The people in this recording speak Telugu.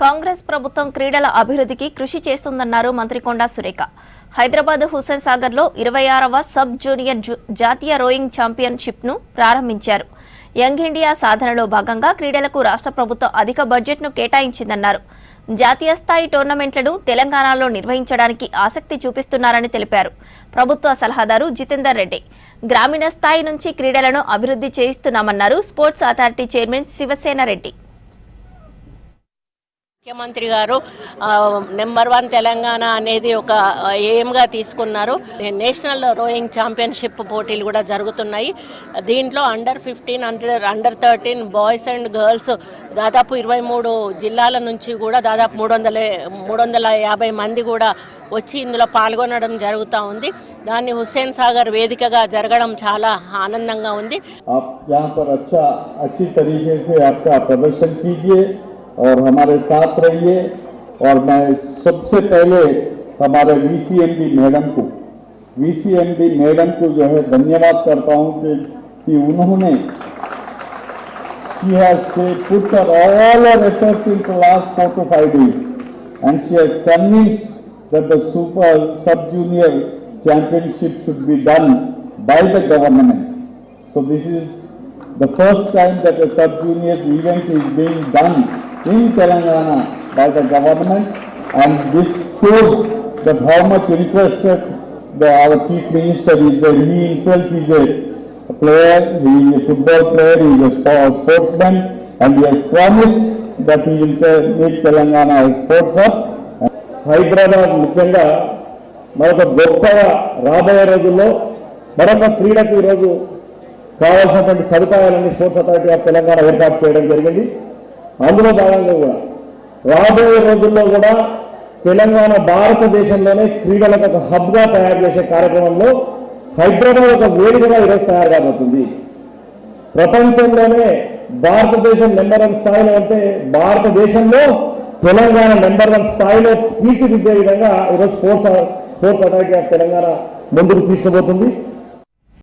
కాంగ్రెస్ ప్రభుత్వం క్రీడల అభివృద్ధికి కృషి చేస్తుందన్నారు మంత్రి కొండా సురేఖ. హైదరాబాద్ హుస్సేన్ సాగర్ లో 26వ సబ్ జూనియర్ జాతీయ రోయింగ్ ఛాంపియన్షిప్ ను ప్రారంభించారు. యంగ్ ఇండియా సాధనలో భాగంగా క్రీడలకు రాష్ట్ర ప్రభుత్వం అధిక బడ్జెట్ ను కేటాయించిందన్నారు. జాతీయ స్థాయి టోర్నమెంట్లను తెలంగాణలో నిర్వహించడానికి ఆసక్తి చూపిస్తున్నారని తెలిపారు. ప్రభుత్వ సలహాదారు జితేందర్ రెడ్డి గ్రామీణ స్థాయి నుంచి క్రీడలను అభివృద్ధి చేయిస్తున్నామన్నారు. Sports authority chairman Shivasena Reddy ముఖ్యమంత్రి గారు నెంబర్ 1 తెలంగాణ అనేది ఒక ఎయిమ్గా తీసుకున్నారు. నేషనల్ రోయింగ్ ఛాంపియన్షిప్ పోటీలు కూడా జరుగుతున్నాయి. దీంట్లో under 15, under 13 boys and girls దాదాపు 23 జిల్లాల నుంచి కూడా దాదాపు 350 మంది కూడా వచ్చి ఇందులో పాల్గొనడం జరుగుతూ ఉంది. దాన్ని హుస్సేన్ సాగర్ వేదికగా జరగడం చాలా ఆనందంగా ఉంది. और हमारे साथ रहिए। और मैं सबसे पहले हमारे वीसीएमडी मैडम को जो है धन्यवाद करता हूं कि उन्होंने she has put her all her efforts in the last 4 to 5 days and she has convinced that the super sub junior championship should be done by the government. So this is the first time that a sub junior event is being done in Telangana by the government, and this shows that how much interested our Chief Minister is. That he himself is a player, he is a football player, he is a sportsman, and he has promised that he will make Telangana a sports hub. Hyderabad ముఖ్యంగా మరొక గొప్పగా రాబోయే రోజుల్లో మరొక క్రీడకు ఈరోజు కావాల్సినటువంటి సదుపాయాలన్నీ స్పోర్ట్స్ అథారిటీ ఆఫ్ తెలంగాణ ఏర్పాటు చేయడం జరిగింది. అందులో భాగంగా కూడా రాబోయే రోజుల్లో కూడా తెలంగాణ భారతదేశంలోనే క్రీడలకు ఒక హబ్గా తయారు చేసే కార్యక్రమంలో హైదరాబాద్ ఒక వేదికగా ఈరోజు తయారు కాబోతుంది. ప్రపంచంలోనే భారతదేశం నెంబర్ 1 స్థాయిలో అంటే భారతదేశంలో తెలంగాణ నెంబర్ 1 స్థాయిలో తీర్చిదిద్దే విధంగా ఈరోజు స్పోర్ట్స్ అథారిటీ ఆఫ్ తెలంగాణ ముందుకు తీసుకుపోతుంది.